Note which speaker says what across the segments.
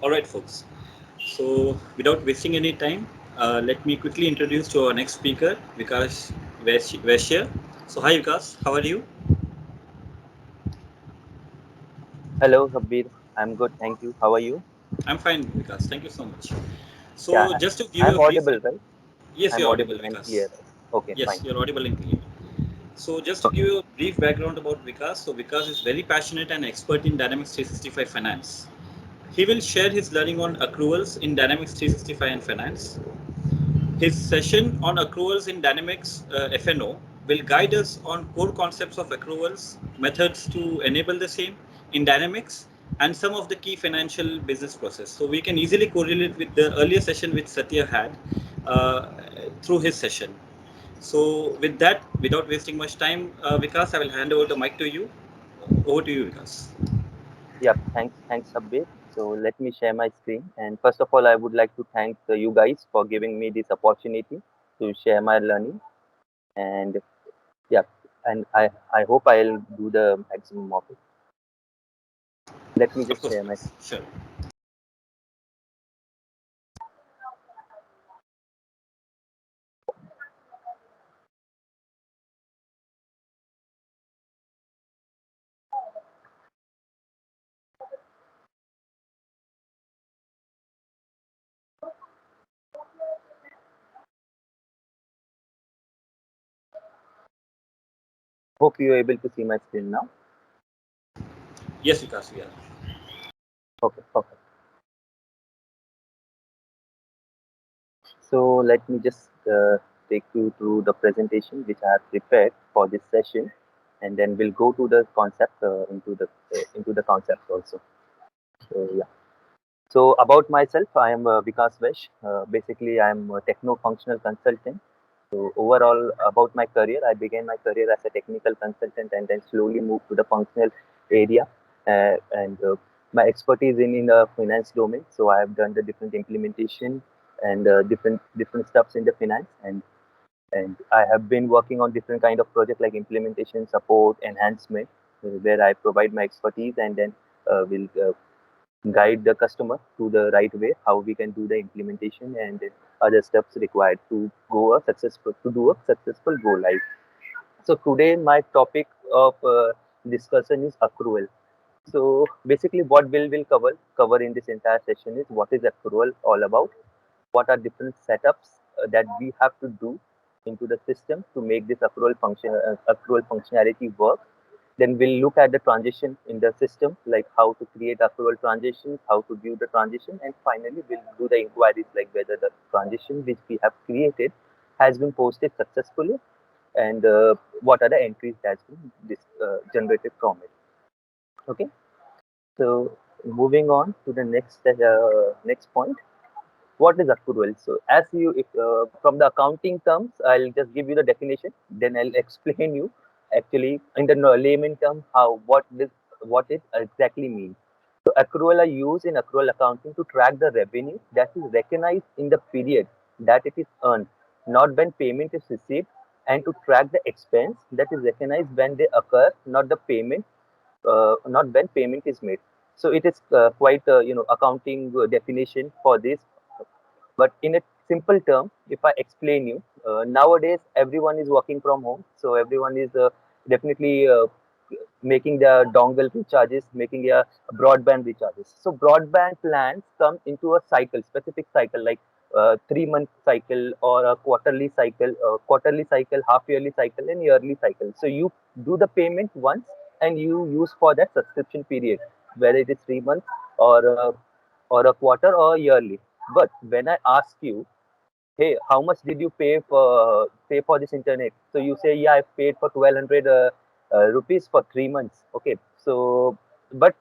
Speaker 1: All right, folks. So, without wasting any time, let me quickly introduce to our next speaker, Vikas Vaishya. So, hi Vikas, how are you?
Speaker 2: Hello, Sabir. I'm good, thank you. How are you?
Speaker 1: I'm fine, Vikas. Thank you so much.
Speaker 2: Yeah,
Speaker 1: So, just to give you
Speaker 2: I'm
Speaker 1: a brief,
Speaker 2: audible, right?
Speaker 1: yes,
Speaker 2: I'm
Speaker 1: you're audible,
Speaker 2: audible and
Speaker 1: Vikas.
Speaker 2: clear, right? Okay,
Speaker 1: Yes,
Speaker 2: fine.
Speaker 1: you're audible and clear. So, just to
Speaker 2: Okay.
Speaker 1: give you a brief background about Vikas, so Vikas is very passionate and expert in Dynamics 365 Finance. He will share his learning on accruals in Dynamics 365 and Finance. His session on accruals in Dynamics FNO will guide us on core concepts of accruals, methods to enable the same in Dynamics, and some of the key financial business process. So we can easily correlate with the earlier session which Satya had uh, through his session. So with that, without wasting much time, Vikas, I will hand over the mic to you. Over to you, Vikas.
Speaker 2: Yeah, thanks, Sabir. So let me share my screen. And first of all, I would like to thank you guys for giving me this opportunity to share my learning. And yeah, and I hope I'll do the maximum of it. Let me
Speaker 1: Of
Speaker 2: just
Speaker 1: course,
Speaker 2: share my
Speaker 1: Vikas.
Speaker 2: screen.
Speaker 1: Sure.
Speaker 2: Hope you're able to see my screen now.
Speaker 1: Yes, Vikas, we are.
Speaker 2: Okay, perfect. So let me just take you through the presentation which I have prepared for this session, and then we'll go to the concept into the concept also. So yeah. So about myself, I am Vikas Vesh. Basically, I am a techno-functional consultant. So overall, about my career, I began my career as a technical consultant and then slowly moved to the functional area. And my expertise in the finance domain. So I have done the different implementation and different stuffs in the finance, and I have been working on different kind of project like implementation, support, enhancement, where I provide my expertise and then will guide the customer to the right way how we can do the implementation and other steps required to do a successful go live. So today my topic of discussion is accrual. So basically what will cover in this entire session is what is accrual all about, what are different setups that we have to do into the system to make this accrual functionality work. Then we'll look at the transition in the system, like how to create accrual transitions, how to view the transition, and finally we'll do the inquiries like whether the transition which we have created has been posted successfully, and what are the entries that's been generated from it. Okay, so moving on to the next point, what is accrual? So as you, if from the accounting terms, I'll just give you the definition, then I'll explain you actually in the layman term how what it exactly means. So accrual are used in accrual accounting to track the revenue that is recognized in the period that it is earned, not when payment is received, and to track the expense that is recognized when they occur, not when payment is made. So it is quite accounting definition for this, but in a simple term, if I explain you, nowadays everyone is working from home, so everyone is definitely making their dongle recharges, making their broadband recharges. So broadband plans come into a cycle, specific cycle like 3 month cycle or a quarterly cycle, half yearly cycle, and yearly cycle. So you do the payment once and you use for that subscription period, whether it is 3 months or or a quarter or yearly. But when I ask you, hey, how much did you pay for this internet? So you say, yeah, I paid for 1200 rupees for 3 months. Okay, so but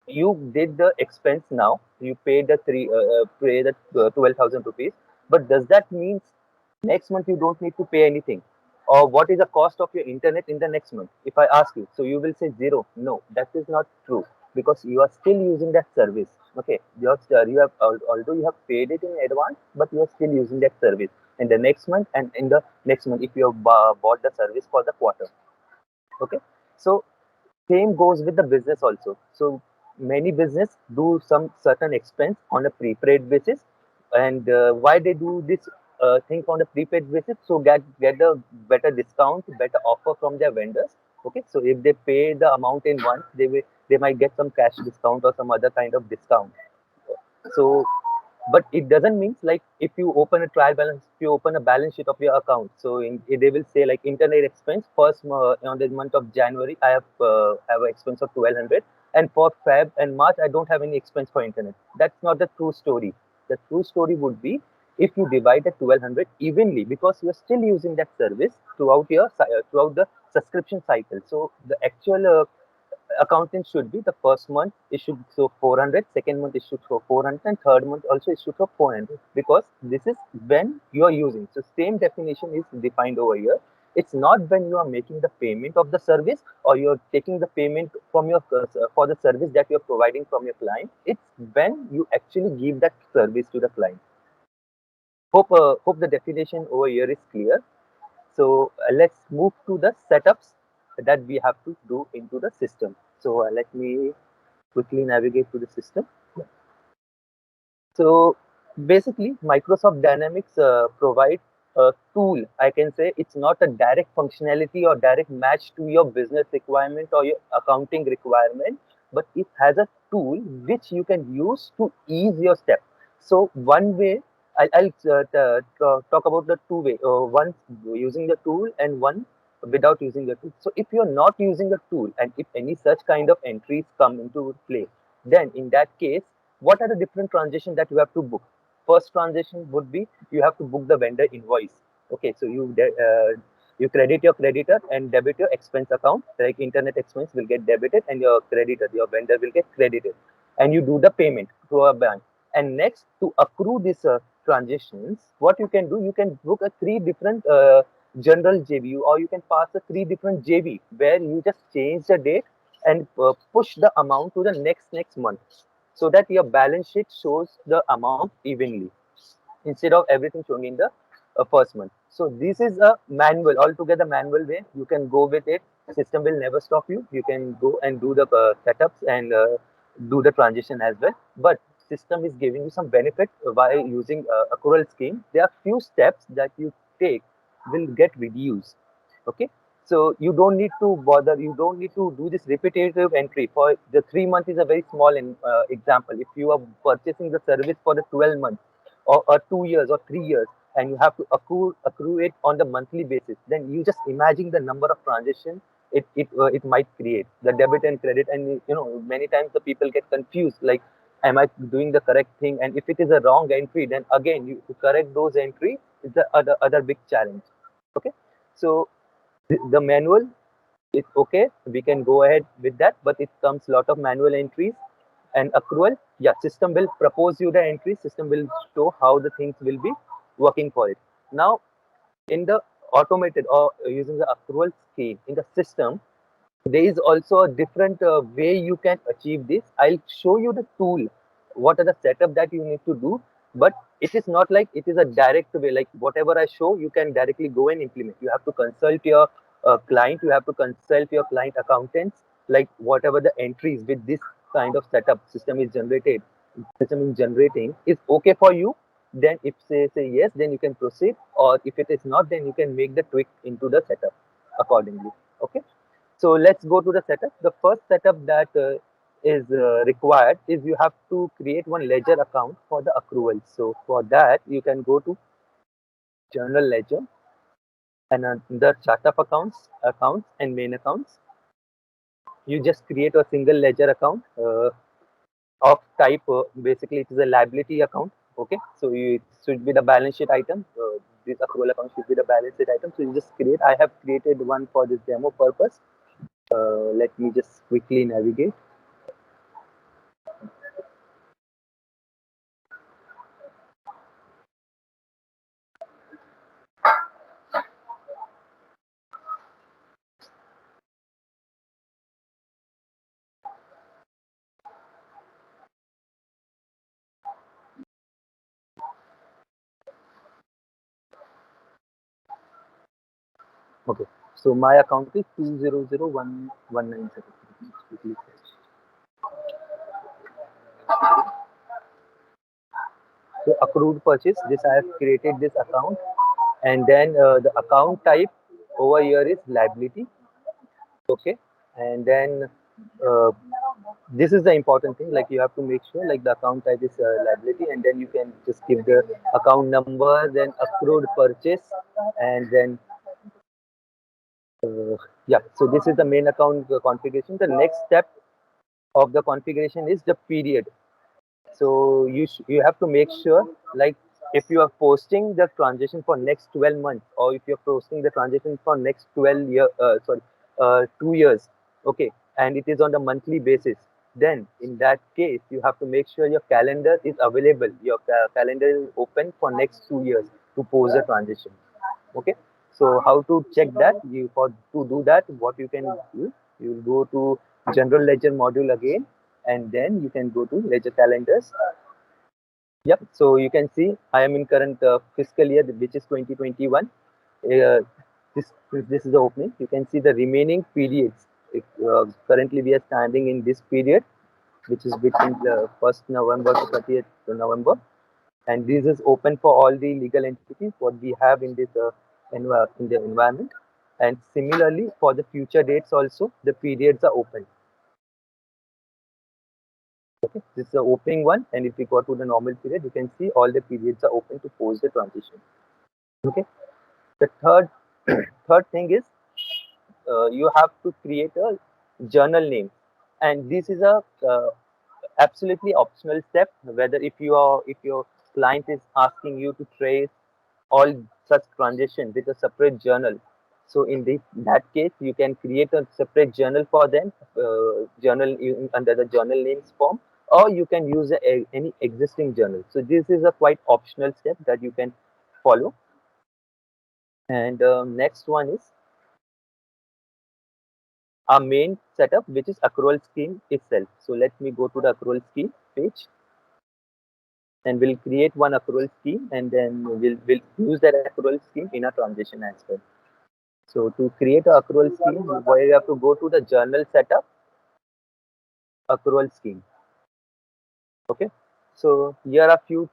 Speaker 2: you did the expense now. You paid the 12,000 rupees. But does that mean next month you don't need to pay anything? Or what is the cost of your internet in the next month? If I ask you, so you will say zero. No, that is not true, because you are still using that service. Okay, you have, although you have paid it in advance, but you are still using that service in the next month, and in the next month if you have bought the service for the quarter. Okay, so same goes with the business also. So many business do some certain expense on a prepaid basis, and why they do this thing on a prepaid basis, so get a better discount, better offer from their vendors. Okay, so if they pay the amount in once, they might get some cash discount or some other kind of discount. So but it doesn't mean like if you open a trial balance, if you open a balance sheet of your account, so they will say like internet expense first on the month of January I have an expense of 1200, and for Feb and March I don't have any expense for internet. That's not the true story. The true story would be if you divide the 1200 evenly, because you're still using that service throughout throughout the subscription cycle. So the actual accounting should be the first month it should show 400, second month it should show 400, and third month also it should show 400, because this is when you are using. So same definition is defined over here. It's not when you are making the payment of the service or you're taking the payment from your for the service that you're providing from your client. It's when you actually give that service to the client. Hope the definition over here is clear. So let's move to the setups that we have to do into the system. So let me quickly navigate to the system. So basically, Microsoft Dynamics provide a tool. I can say it's not a direct functionality or direct match to your business requirement or your accounting requirement, but it has a tool which you can use to ease your step. So one way I'll talk about the two way. One using the tool and one without using the tool. So if you're not using the tool and if any such kind of entries come into play, then in that case what are the different transactions that you have to book? First transaction would be you have to book the vendor invoice. Okay, so you credit your creditor and debit your expense account. Like internet expense will get debited and your creditor, your vendor will get credited, and you do the payment to a bank. And next, to accrue these transactions, what you can do, you can book a three different general JV, or you can pass a three different JV where you just change the date and push the amount to the next month, so that your balance sheet shows the amount evenly instead of everything showing in the first month. So this is a manual, altogether manual way. You can go with it. System will never stop you. You can go and do the setups and do the transition as well. But system is giving you some benefit by using accrual scheme. There are few steps that you take will get reduced. Okay, so you don't need to bother, you don't need to do this repetitive entry. For the 3 month is a very small example. If you are purchasing the service for the 12 months or 2 years or 3 years, and you have to accrue it on the monthly basis, then you just imagine the number of transactions it might create, the debit and credit. And many times the people get confused, like, am I doing the correct thing? And if it is a wrong entry, then again you to correct those entry is the other big challenge. Okay, so the manual is okay, we can go ahead with that, but it comes lot of manual entries and accrual. Yeah, system will propose you the entry, system will show how the things will be working for it. Now in the automated or using the accrual scheme in the system, there is also a different way you can achieve this. I'll show you the tool, what are the setup that you need to do, but it is not like it is a direct way, like whatever I show you can directly go and implement. You have to consult your client, you have to consult your client accountants, like whatever the entries with this kind of setup system is generating is okay for you. Then if say yes, then you can proceed, or if it is not, then you can make the tweak into the setup accordingly. Okay, so let's go to the setup. The first setup that is required is you have to create one ledger account for the accrual. So for that, you can go to general ledger and under chart of accounts and main accounts. You just create a single ledger account of type, basically it is a liability account. Okay, so it should be the balance sheet item. This accrual account should be the balance sheet item. So you just create. I have created one for this demo purpose. Let me just quickly navigate. Okay, so my account is 2001197. So accrued purchase, this I have created this account, and then the account type over here is liability. Okay, and then uh, this is the important thing, like you have to make sure like the account type is liability, and then you can just give the account number, then accrued purchase, and then yeah, so this is the main account configuration. The next step of the configuration is the period. So you have to make sure, like if you are posting the transaction for next 12 months, or if you're posting the transaction for next 2 years, okay, and it is on the monthly basis, then in that case you have to make sure your calendar is available, your calendar is open for next 2 years to post the transaction. Okay, so how to check that? You for to do that, what you can do, you will go to general ledger module again, and then you can go to ledger calendars. Yep, so you can see I am in current fiscal year, which is 2021. uh, this is the opening. You can see the remaining periods. Currently we are standing in this period, which is between the 1st November to 30th November, and this is open for all the legal entities what we have in this in the environment. And similarly for the future dates also, the periods are open. Okay, this is the opening one, and if we go to the normal period, you can see all the periods are open to post the transition. Okay, the third third thing is you have to create a journal name, and this is a absolutely optional step, whether if your client is asking you to trace all such transactions with a separate journal. So in that case, you can create a separate journal for them, under the journal names form, or you can use any existing journal. So this is a quite optional step that you can follow. And next one is our main setup, which is accrual scheme itself. So let me go to the accrual scheme page, and we'll create one accrual scheme, and then we'll use that accrual scheme in a transition as well. So to create a accrual scheme, you have to go to the journal setup, accrual scheme. Okay. So here are few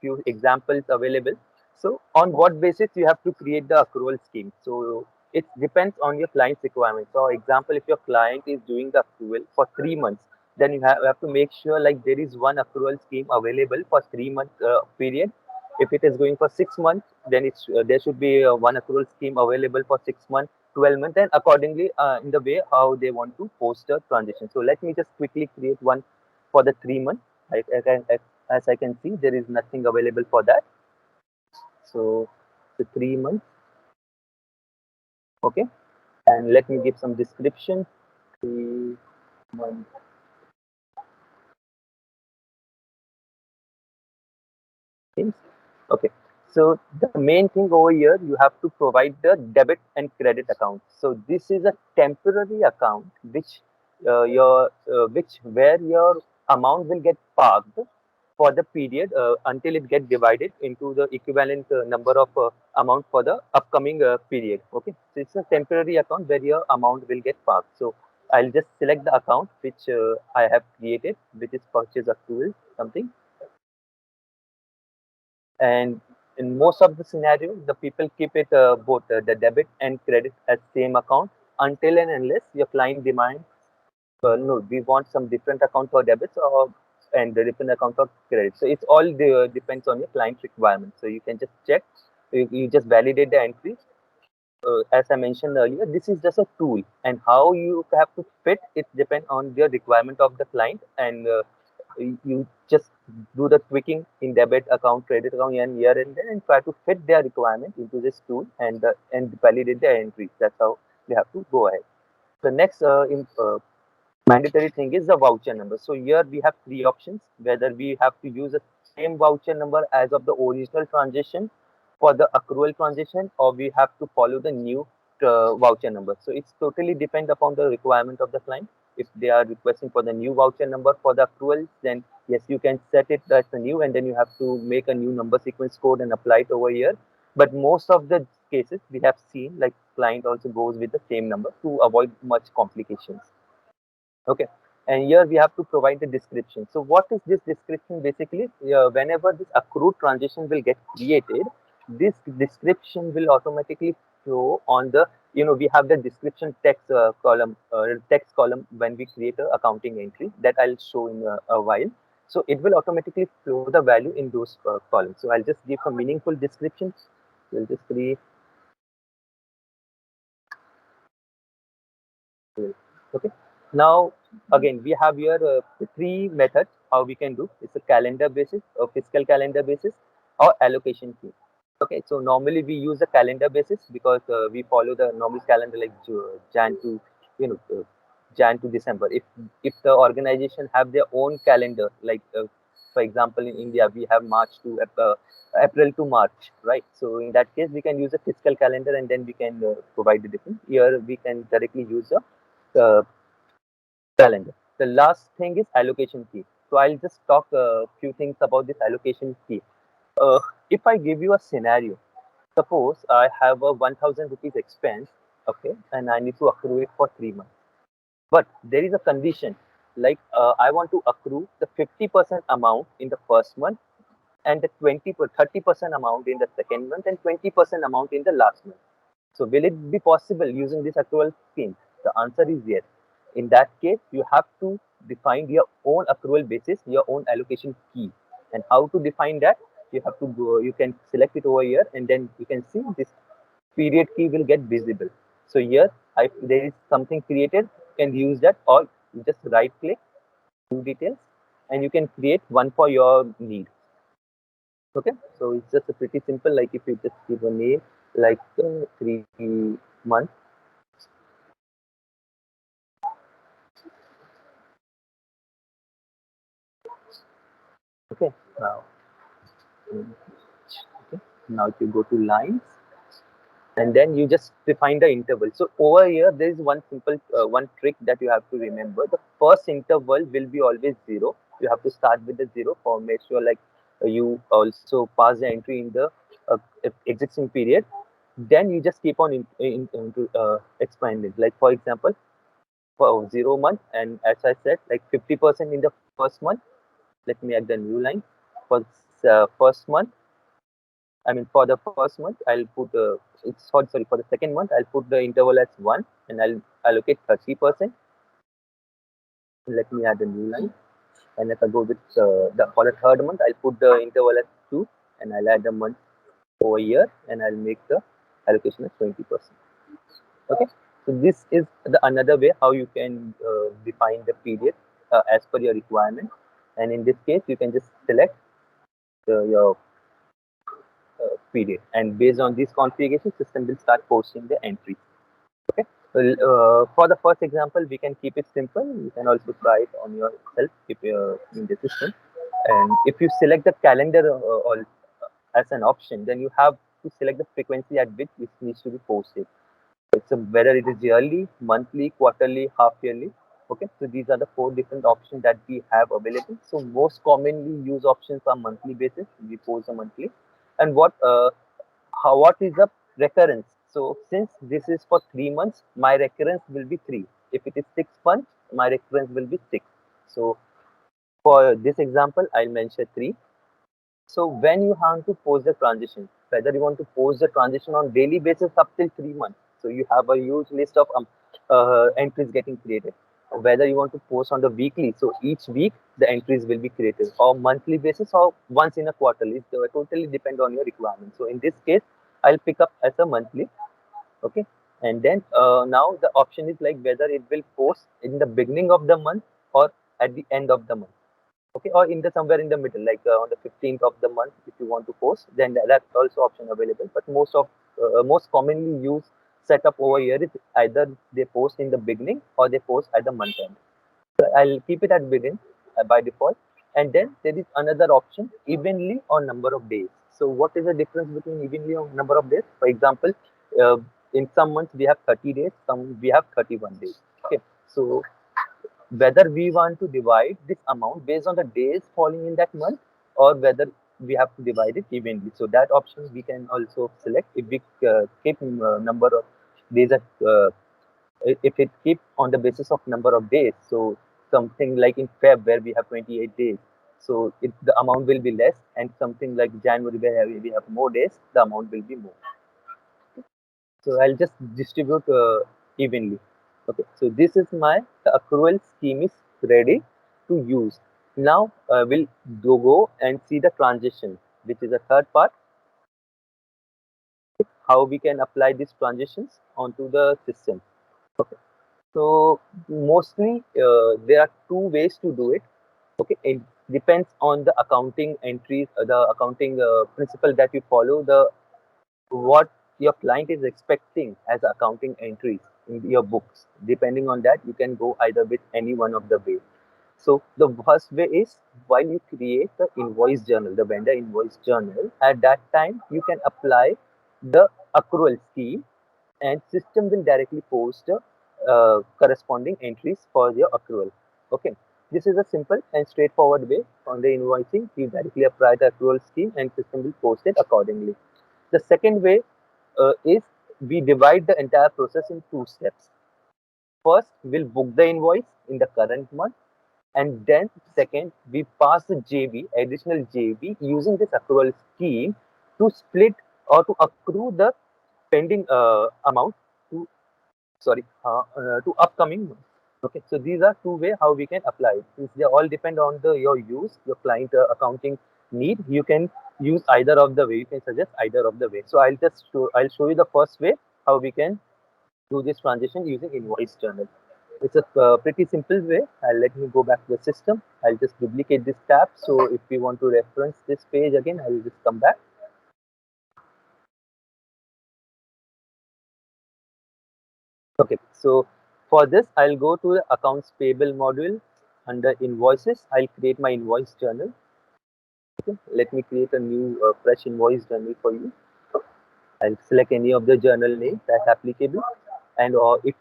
Speaker 2: few examples available. So on what basis you have to create the accrual scheme? So it depends on your client's requirement. So example, if your client is doing the accrual for 3 months, then you have to make sure like there is one accrual scheme available for 3 month period. If it is going for 6 months, then it's there should be one accrual scheme available for 6 months, 12 months, and accordingly in the way how they want to post a transition. So let me just quickly create one for the 3 months. As I can see, there is nothing available for that. So the 3 months, okay. And let me give some description. 3 months. Okay. So the main thing over here, you have to provide the debit and credit account. So this is a temporary account which which where your amount will get parked for the period until it get divided into the equivalent number of amount for the upcoming period. Okay, so it's a temporary account where your amount will get parked. So I'll just select the account which I have created, which is purchase accrual something. And in most of the scenarios, the people keep it both the debit and credit as same account until and unless your client demands, no, we want some different account for debits or and the different account for credit. So it's all depends on your client requirement. So you can just check, you just validate the entry. As I mentioned earlier, this is just a tool, and how you have to fit it depend on the requirement of the client, and you just do the tweaking in debit account, credit account, and here and there, and try to fit their requirement into this tool, and validate their entries. That's how they have to go ahead. The next mandatory thing is the voucher number. So here we have three options, whether we have to use the same voucher number as of the original transaction for the accrual transaction, or we have to follow the new voucher number. So it's totally depend upon the requirement of the client. If they are requesting for the new voucher number for the accrual, then yes, you can set it as a new, and then you have to make a new number sequence code and apply it over here. But most of the cases we have seen, like client also goes with the same number to avoid much complications. Okay. And here we have to provide the description. So what is this description? Basically, whenever this accrued transition will get created, this description will automatically flow on the, we have the description text column when we create a accounting entry that I'll show in a while. So it will automatically flow the value in those columns. So I'll just give some meaningful descriptions. We'll just create. Okay. Now, again, we have here three methods how we can do. It's a calendar basis, a fiscal calendar basis, or allocation key. Okay, so normally we use a calendar basis because we follow the normal calendar like Jan to, Jan to December. If the organization have their own calendar, like for example in India we have March to April to March, right? So in that case we can use a fiscal calendar and then we can provide the difference. Here we can directly use a calendar. The last thing is allocation key. So I'll just talk a few things about this allocation key. Uh, if I give you a scenario, suppose I have a 1000 rupees expense, okay, and I need to accrue it for 3 months. But there is a condition, like I want to accrue the 50% amount in the first month and the 30% amount in the second month and 20% amount in the last month. So will it be possible using this accrual scheme? The answer is yes. In that case, you have to define your own accrual basis, your own allocation key. And how to define that? You have to go, you can select it over here and then you can see this period key will get visible. So here, if there is something created, you can use that, or you just right click, do details, and you can create one for your need. Okay, so it's just a pretty simple, like if you just give a name like 3 months. Okay, now, okay, now if you go to lines and then you just define the interval. So over here, there is one simple one trick that you have to remember. The first interval will be always zero. You have to start with the zero for make sure like you also pass the entry in the existing period. Then you just keep on expanding. Like for example, for 0 month, and as I said, like 50% in the first month. Let me add the new line for first month. I mean, for the first month, I'll put it's sorry, for the second month, I'll put the interval as 1 and I'll allocate 30%. Let me add a new line. And if I go with for the third month, I'll put the interval as 2 and I'll add a month over here and I'll make the allocation as 20%. Okay. So this is the another way how you can define the period as per your requirement. And in this case, you can just select your period, and based on this configuration, system will start posting the entry. Okay. Well, for the first example, we can keep it simple. You can also try it on yourself if you're in the system. And if you select the calendar or as an option, then you have to select the frequency at which it needs to be posted. It's whether it is yearly, monthly, quarterly, half yearly. Okay, so these are the four different options that we have available. So most commonly used options are monthly basis. We post a monthly, and what is the recurrence? So since this is for 3 months, my recurrence will be 3. If it is 6 months, my recurrence will be 6. So for this example, I'll mention 3. So when you have to post the transition, whether you want to post the transition on daily basis up till 3 months, so you have a huge list of entries getting created. Whether you want to post on the weekly, so each week the entries will be created, or monthly basis, or once in a quarterly. So it totally depend on your requirement. So in this case, I'll pick up as a monthly. Okay, and then now the option is like whether it will post in the beginning of the month or at the end of the month. Okay, or in the somewhere in the middle, like on the 15th of the month, if you want to post, then that's also option available. But most commonly used setup over here is either they post in the beginning or they post at the month end. So I'll keep it at begin by default. And then there is another option, evenly or number of days. So what is the difference between evenly or number of days? For example, uh, in some months we have 30 days, some we have 31 days. Okay, so whether we want to divide this amount based on the days falling in that month, or whether we have to divide it evenly. So that option we can also select. If we keep number of days at if it keep on the basis of number of days, so something like in Feb where we have 28 days. So the amount will be less, and something like January where we have more days, the amount will be more. So I'll just distribute evenly. Okay, so this is my accrual scheme is ready to use. Now we'll go and see the transition, which is a third part, how we can apply these transitions onto the system. Okay, so mostly there are two ways to do it. Okay, it depends on the accounting entries, the accounting principle that you follow, the what your client is expecting as accounting entries in your books. Depending on that, you can go either with any one of the way. So the first way is while you create the invoice journal, the vendor invoice journal, at that time you can apply the accrual scheme, and system will directly post corresponding entries for your accrual. Okay, this is a simple and straightforward way. On the invoicing, you directly apply the accrual scheme and system will post it accordingly. The second way is we divide the entire process in two steps. First, we'll book the invoice in the current month, and then second, we pass the JB, additional JB, using this accrual scheme to split or to accrue the pending amount to to upcoming months. Okay, so these are two ways how we can apply it. Since they all depend on your use, your client accounting need, you can use either of the way. You can suggest either of the way. So I'll show you the first way how we can do this transition using invoice journal. It's a pretty simple way. Let me go back to the system. I'll just duplicate this tab. So if we want to reference this page again, I will just come back. Okay, so for this, I'll go to the accounts payable module under invoices. I'll create my invoice journal. Okay, let me create a new fresh invoice journal for you. I'll select any of the journal name that's applicable, and or if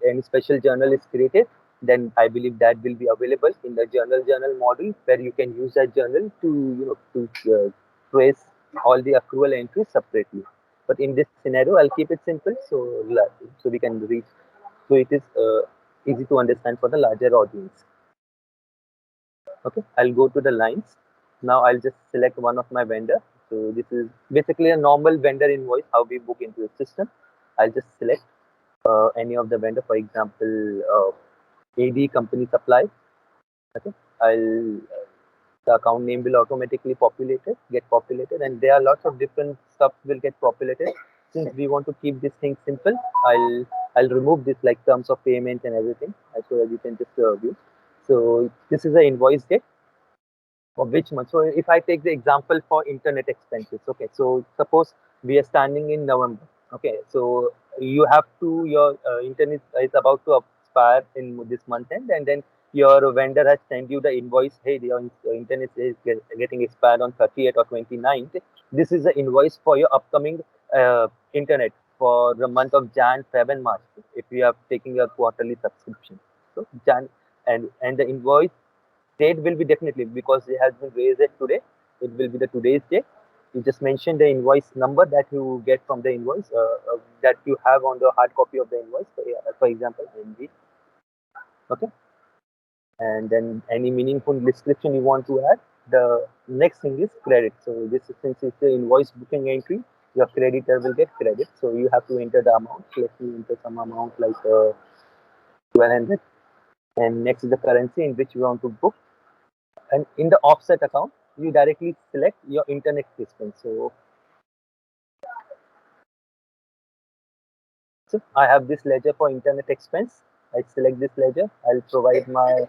Speaker 2: any special journal is created, then I believe that will be available in the journal module, where you can use that journal to trace all the accrual entries separately. But in this scenario, I'll keep it simple so we can reach. So it is easy to understand for the larger audience. Okay, I'll go to the lines. Now I'll just select one of my vendor. So this is basically a normal vendor invoice, how we book into the system. I'll just select any of the vendor, for example, AD company supply. Okay, the account name will automatically get populated, and there are lots of different stuff will get populated. Since we want to keep this thing simple, I'll remove this like terms of payment and everything, so that you can just view. So this is the invoice date for which month. So if I take the example for internet expenses, okay, so suppose we are standing in November. Okay, so you have to your internet is about to expire in this month end, and then your vendor has sent you the invoice. Hey, your internet is getting expired on 30th or 29th. This is the invoice for your upcoming internet for the month of Jan, Feb, and March. If you are taking your quarterly subscription, so Jan and the invoice date will be definitely, because it has been raised today, it will be the today's date. You just mention the invoice number that you get from the invoice that you have on the hard copy of the invoice, for example NV. Okay, and then any meaningful description you want to add. The next thing is credit. So this is, since it's the invoice booking entry, your creditor will get credit, so you have to enter the amount. Let me enter some amount like 1200, and next is the currency in which you want to book. And in the offset account, you directly select your internet expense. So I have this ledger for internet expense. I select this ledger. I'll provide my,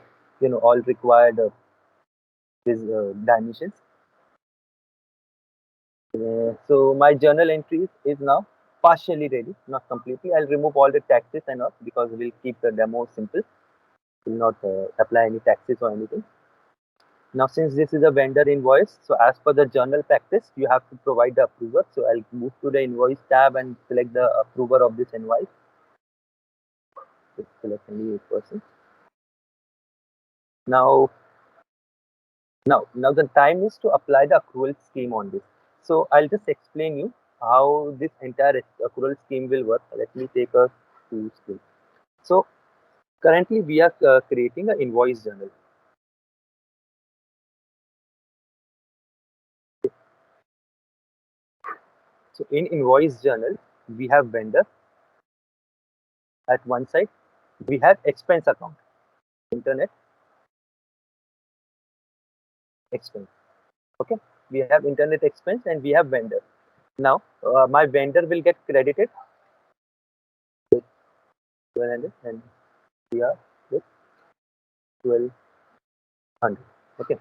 Speaker 2: all required these dimensions. So my journal entries is now partially ready, not completely. I'll remove all the taxes and all, because we'll keep the demo simple. Will not apply any taxes or anything. Now, since this is a vendor invoice, so as per the journal practice, you have to provide the approver. So I'll move to the invoice tab and select the approver of this invoice. Just select any person. Now the time is to apply the accrual scheme on this. So I'll just explain you how this entire accrual scheme will work. Let me take a two screen. So Currently, we are creating an invoice journal. So in invoice journal, we have vendor at one side. We have expense account, internet expense. Okay, we have internet expense and we have vendor. Now, my vendor will get credited with 1200 and we are with 1200. Okay,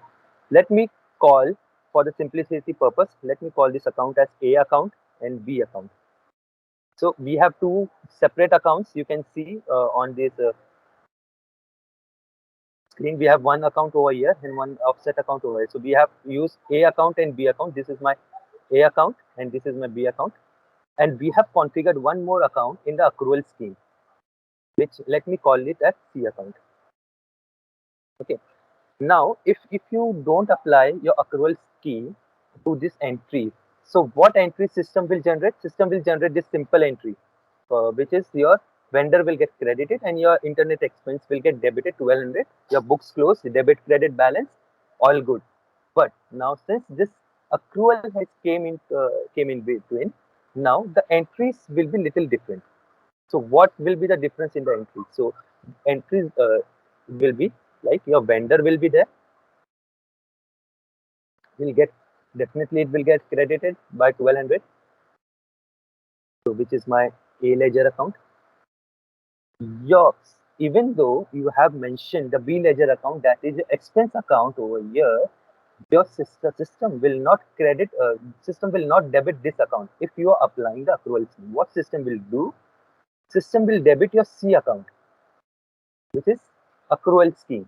Speaker 2: let me call, for the simplicity purpose, let me call this account as A account and B account. So we have two separate accounts. You can see on this screen, we have one account over here and one offset account over here. So we have used A account and B account. This is my A account and this is my B account. And we have configured one more account in the accrual scheme, which let me call it as C account. Okay. Now, if you don't apply your accrual scheme to this entry, so what entry system will generate? System will generate this simple entry, which is your vendor will get credited and your internet expense will get debited 1200. Your books closed, debit credit balance, all good. But now since this accrual has came in between, now the entries will be little different. So what will be the difference in the entry? So entries will be like your vendor will be there, will get, definitely it will get credited by 1200. So which is my A ledger account. Yours, even though you have mentioned the B ledger account, that is the expense account over here, your system will not credit, system will not debit this account. If you are applying the accrual scheme, what system will do? System will debit your C account, which is accrual scheme.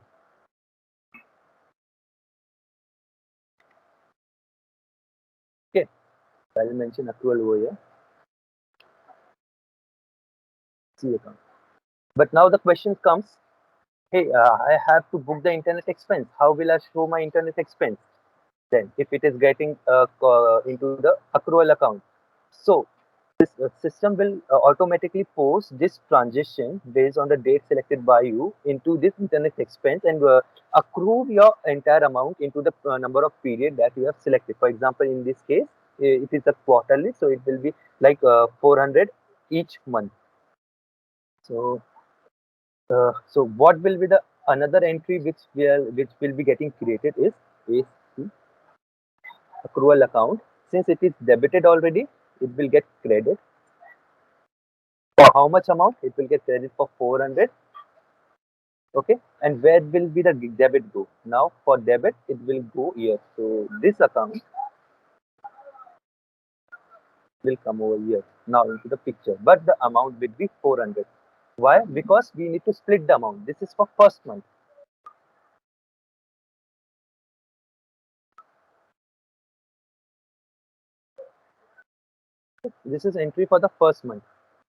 Speaker 2: Okay, I will mention accrual over here, C account. But now the question comes, hey, I have to book the internet expense. How will I show my internet expense? Then if it is getting into the accrual account, so this system will automatically post this transition based on the date selected by you into this internet expense and accrue your entire amount into the number of period that you have selected. For example, in this case, it is a quarterly, so it will be like 400 each month. So so what will be the another entry which will be getting created is accrual account. Since it is debited already, it will get credit. For how much amount? It will get credit for 400. Okay. And where will be the debit go? Now for debit, it will go here. So this account will come over here now into the picture. But the amount will be 400. Why? Because we need to split the amount. This is for first month. This is entry for the first month.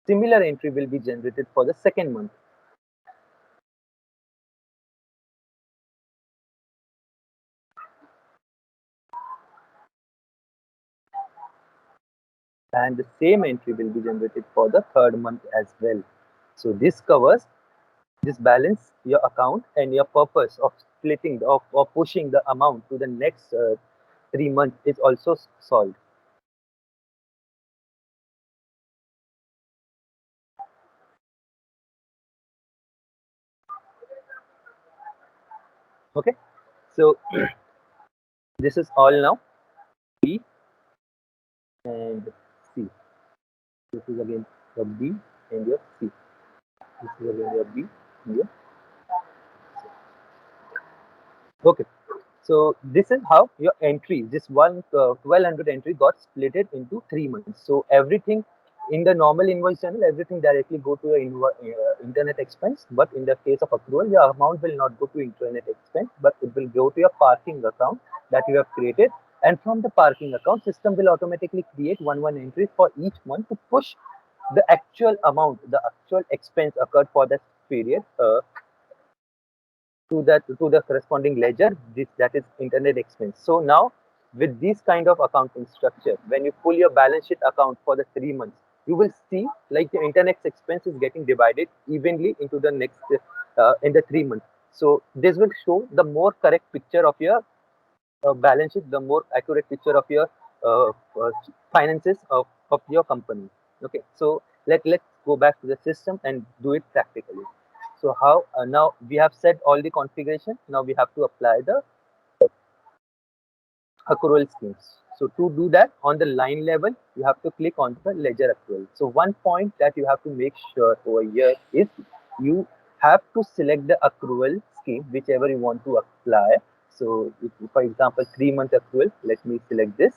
Speaker 2: Similar entry will be generated for the second month. And the same entry will be generated for the third month as well. So this covers this balance your account and your purpose of splitting or pushing the amount to the next 3 months is also solved. Okay, so this is all now. B and C. This is again your B and your C. This is again your B and your. Okay, so this is how your entry, this 1200 entry got splitted into 3 months. So everything in the normal invoice channel, everything directly go to your internet expense. But in the case of accrual, your amount will not go to internet expense, but it will go to your parking account that you have created. And from the parking account, system will automatically create one entry for each month to push the actual amount, the actual expense occurred for that period to the corresponding ledger, this that is internet expense. So now with this kind of accounting structure, when you pull your balance sheet account for the 3 months, you will see like the internet expense is getting divided evenly into the next in the 3 months. So this will show the more correct picture of your balance sheet, the more accurate picture of your uh, uh, finances of your company. Okay, so let's go back to the system and do it practically. So how now we have set all the configuration. Now we have to apply the accrual schemes. So to do that on the line level, you have to click on the ledger accrual. So one point that you have to make sure over here is you have to select the accrual scheme, whichever you want to apply. So if, for example, 3-month accrual, let me select this,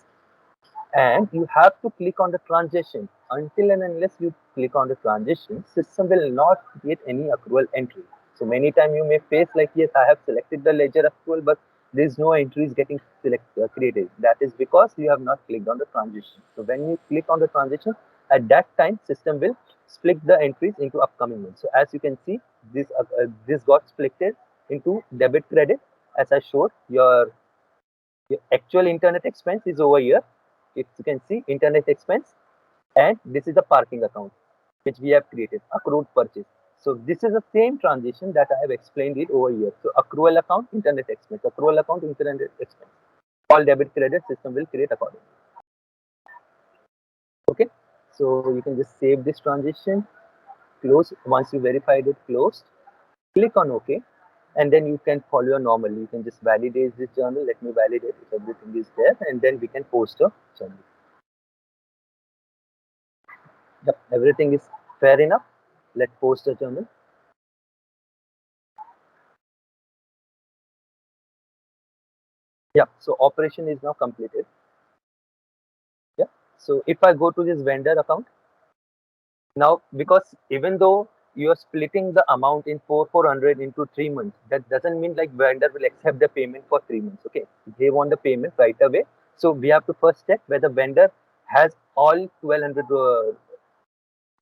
Speaker 2: and you have to click on the transition. Until and unless you click on the transition, system will not create any accrual entry. So many times you may face like, yes, I have selected the ledger accrual, but there is no entries getting created. That is because you have not clicked on the transition. So when you click on the transition, at that time system will split the entries into upcoming ones. So as you can see, this got splitted into debit credit. As I showed, your actual internet expense is over here. If you can see, internet expense, and this is the parking account which we have created, accrued purchase. So this is the same transition that I have explained it over here. So accrual account, internet expense, accrual account, internet expense. All debit credit system will create accordingly. Okay, so you can just save this transition, close. Once you verified it, closed, click on OK, and then you can follow your normal. You can just validate this journal. Let me validate if everything is there, and then we can post a journal. Yep, everything is fair enough. Let's post a journal. Yeah, so operation is now completed. Yeah, so if I go to this vendor account now, because even though you are splitting the amount in 400 into 3 months, that doesn't mean like vendor will accept the payment for 3 months. Okay, they want the payment right away. So we have to first check whether vendor has all 1200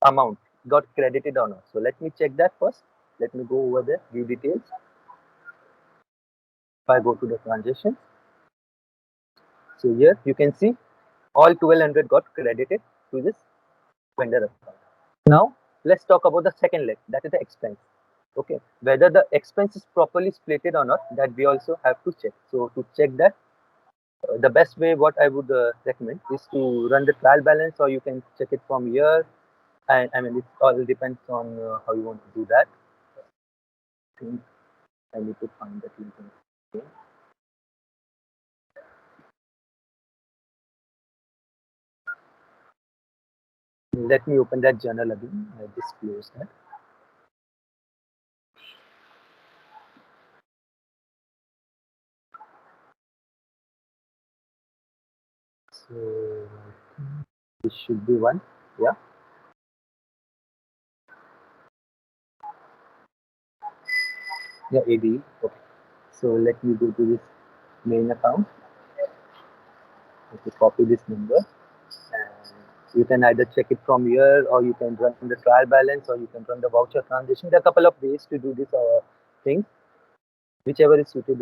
Speaker 2: amount got credited or not. So let me check that first. Let me go over there, view details. If I go to the transaction, so here you can see all 1200 got credited to this vendor account. Now let's talk about the second leg, that is the expense. Okay, whether the expense is properly splitted or not, that we also have to check. So to check that, the best way what I would recommend is to run the trial balance, or you can check it from here. And I mean, it all depends on how you want to do that. I think I need to find that link. Okay. Let me open that journal again. I just close that. So this should be one. Yeah. Yeah, AD. Okay. So let me go to this main account. Okay, copy this number. And you can either check it from here, or you can run the trial balance, or you can run the voucher transaction. There are a couple of ways to do this thing. Whichever is suited,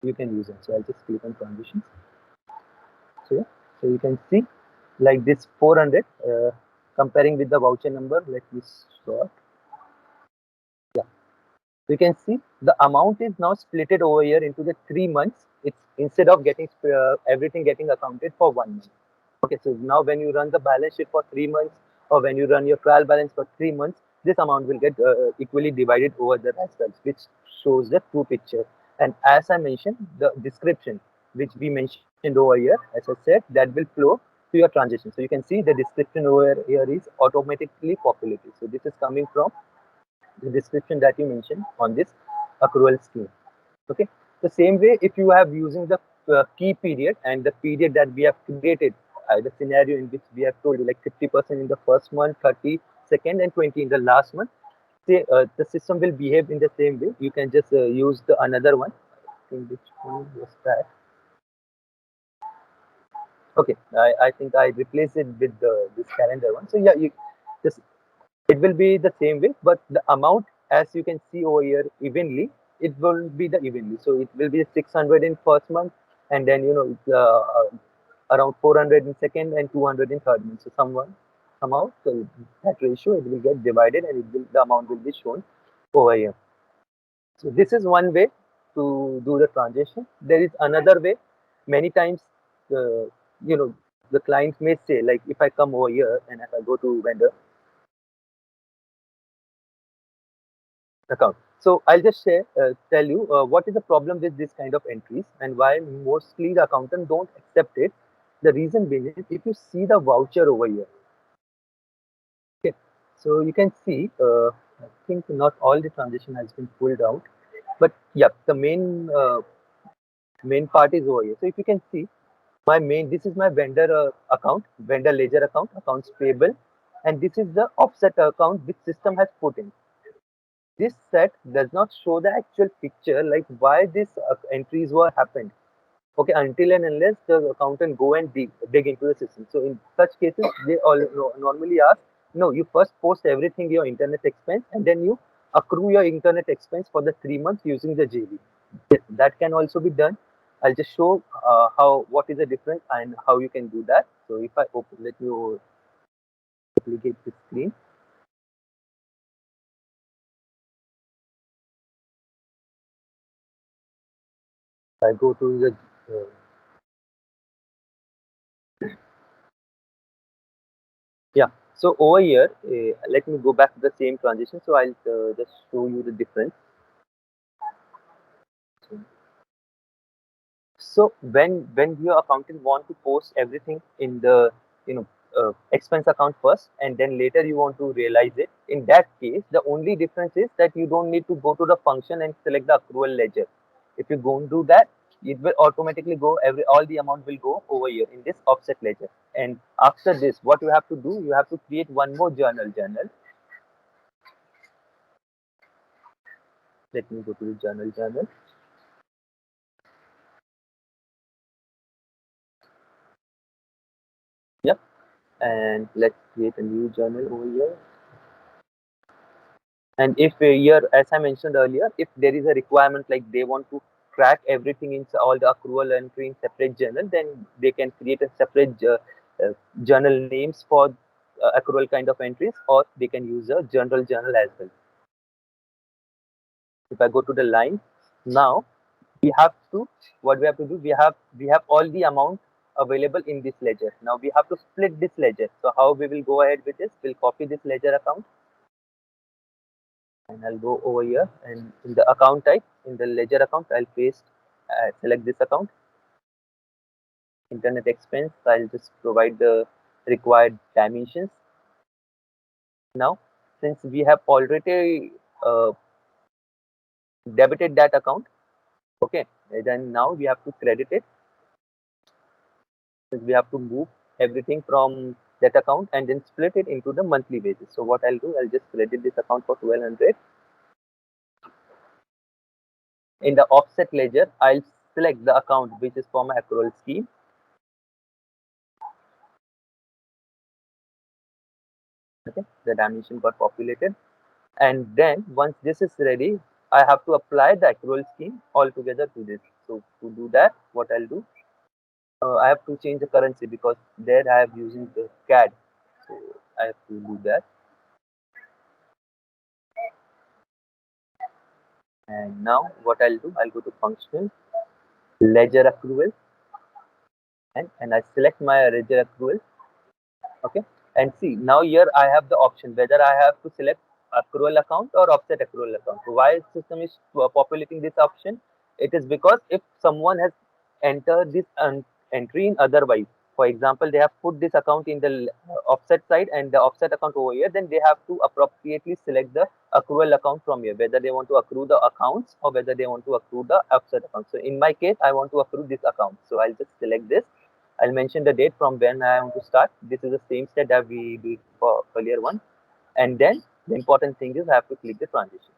Speaker 2: you can use it. So I'll just click on transitions. So yeah, so you can see like this 400 comparing with the voucher number. Let me sort. Yeah, you can see the amount is now splitted over here into the 3 months. It's instead of getting everything getting accounted for 1 month. Okay, so now when you run the balance sheet for 3 months, or when you run your trial balance for 3 months, this amount will get equally divided over the results, which shows the true picture. And as I mentioned, the description which we mentioned over here, as I said, that will flow to your transition. So you can see the description over here is automatically populated. So this is coming from the description that you mentioned on this accrual scheme. Okay, the same way, if you have using the key period and the period that we have created, the scenario in which we have told you like 50% in the first month, 30 second, and 20 in the last month, say the system will behave in the same way. You can just use the another one. I think which one was that? Okay, I think I replaced it with this calendar one. So yeah, you just it will be the same way, but the amount, as you can see over here, evenly, it will be the evenly. So it will be 600 in first month, and then around 400 in second, and 200 in third month. So somehow, so that ratio it will get divided, and the amount will be shown over here. So this is one way to do the transaction. There is another way. Many times, the client may say, like, if I come over here and if I go to vendor account. So I'll just tell you what is the problem with this kind of entries and why mostly the accountant don't accept it. The reason being is, if you see the voucher over here, okay, so you can see, I think not all the transaction has been pulled out, but yeah, the main part is over here. So if you can see, this is my vendor account, vendor ledger account, accounts payable, and this is the offset account which system has put in. This set does not show the actual picture, like why these entries were happened. Okay, until and unless the accountant go and dig into the system. So in such cases, they all normally ask, no, you first post everything your internet expense, and then you accrue your internet expense for the 3 months using the JV. Yes, that can also be done. I'll just show what is the difference and how you can do that. So if I open, let me duplicate the screen. I go to the yeah. So over here, let me go back to the same transition. So I'll just show you the difference. So when your accountant want to post everything in the expense account first, and then later you want to realize it, in that case the only difference is that you don't need to go to the function and select the accrual ledger. If you go and do that, it will automatically go, all the amount will go over here in this offset ledger. And after this, what you have to do, you have to create one more journal. Let me go to the journal. Yep. And let's create a new journal over here. And if here, as I mentioned earlier, if there is a requirement, like they want to track everything in all the accrual entry in separate journal, then they can create a separate journal names for accrual kind of entries, or they can use a general journal as well. If I go to the line, now we have to, what we have to do, we have all the amount available in this ledger. Now we have to split this ledger. So how we will go ahead with this, we'll copy this ledger account, and I'll go over here, and in the account type, in the ledger account, I'll paste, select this account, internet expense. I'll just provide the required dimensions. Now, since we have already debited that account, okay, then now we have to credit it. Since we have to move everything from that account and then split it into the monthly basis. So what I'll do, I'll just credit this account for 1200. In the offset ledger, I'll select the account which is for my accrual scheme. Okay, the dimension got populated, and then once this is ready, I have to apply the accrual scheme altogether to this. So to do that, what I'll do, I have to change the currency because there I am using the CAD, so I have to do that. And now what I'll do, I'll go to functional, ledger accrual, and I select my ledger accrual. Okay, and see, now here I have the option whether I have to select accrual account or offset accrual account. So why system is populating this option? It is because if someone has entered this entry in otherwise, for example, they have put this account in the offset side and the offset account over here, then they have to appropriately select the accrual account from here, whether they want to accrue the accounts or whether they want to accrue the offset account. So in my case, I want to accrue this account, so I'll just select this. I'll mention the date from when I want to start. This is the same step that we did for earlier one. And then the important thing is I have to click the transition.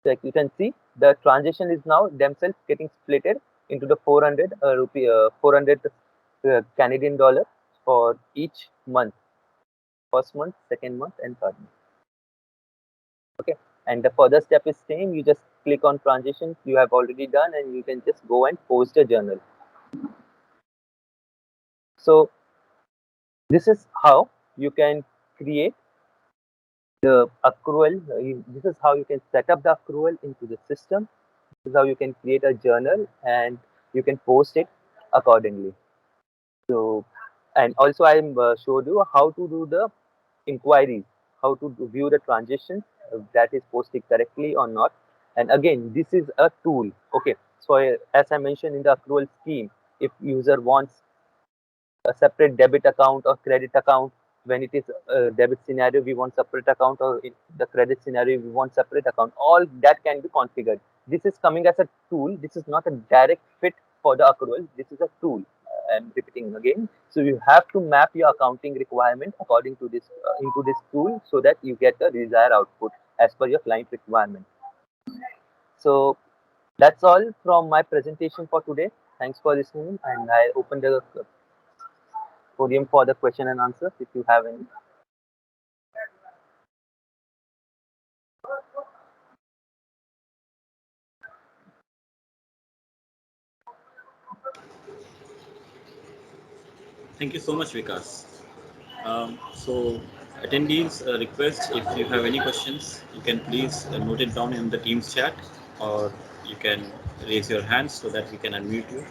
Speaker 2: So like you can see, the transition is now themselves getting splitted into the 400 400 Canadian dollar for each month, first month, second month, and third month. Okay, and the further step is same. You just click on transition. You have already done, and you can just go and post a journal. So this is how you can create the accrual, this is how you can set up the accrual into the system. This is how you can create a journal and you can post it accordingly. So, and also I showed you how to do the inquiries, how to view the transition, that is posted correctly or not. And again, this is a tool. Okay, so as I mentioned in the accrual scheme, if user wants a separate debit account or credit account, when it is a debit scenario we want separate account, or in the credit scenario we want separate account, all that can be configured. This is coming as a tool, this is not a direct fit for the accrual, this is a tool. I'm repeating again, so you have to map your accounting requirement according to this into this tool, so that you get the desired output as per your client requirement. So that's all from my presentation for today. Thanks for listening, and I open the podium for the question and answers if you have any.
Speaker 1: Thank you so much, Vikas. So, attendees, request if you have any questions, you can please note it down in the Teams chat, or you can raise your hand so that we can unmute you.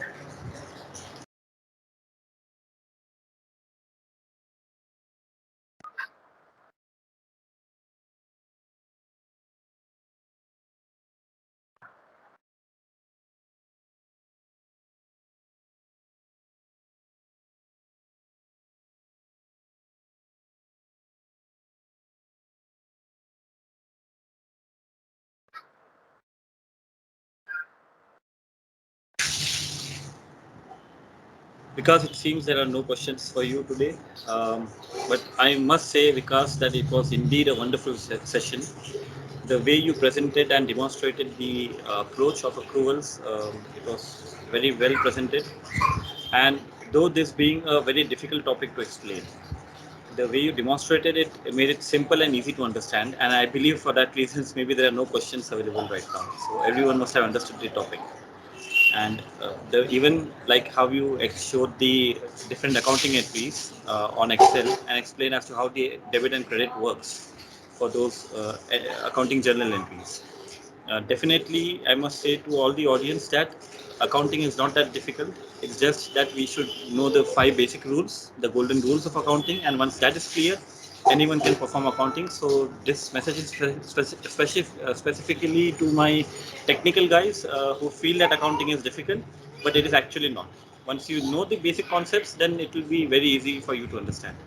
Speaker 1: Because it seems there are no questions for you today. Um, but I must say, Vikas, that it was indeed a wonderful session. The way you presented and demonstrated the approach of accruals, it was very well presented. And though this being a very difficult topic to explain, the way you demonstrated it made it simple and easy to understand. And I believe for that reasons, maybe there are no questions available right now. So everyone must have understood the topic. And even like how you showed the different accounting entries on Excel and explain as to how the debit and credit works for those accounting journal entries. Definitely, I must say to all the audience that accounting is not that difficult. It's just that we should know the five basic rules, the golden rules of accounting, and once that is clear, anyone can perform accounting. So this message is specifically to my technical guys who feel that accounting is difficult, but it is actually not. Once you know the basic concepts, then it will be very easy for you to understand.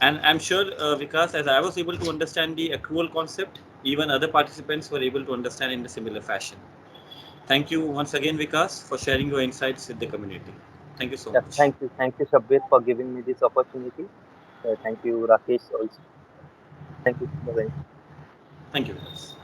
Speaker 1: And I'm sure, Vikas, as I was able to understand the accrual concept, even other participants were able to understand in a similar fashion. Thank you once again, Vikas, for sharing your insights with the community. Thank you so
Speaker 2: Yeah,
Speaker 1: much.
Speaker 2: thank you, Shabbir, for giving me this opportunity. Thank you, Rakesh, also. Thank you. Bye.
Speaker 1: Thank you, Vikas.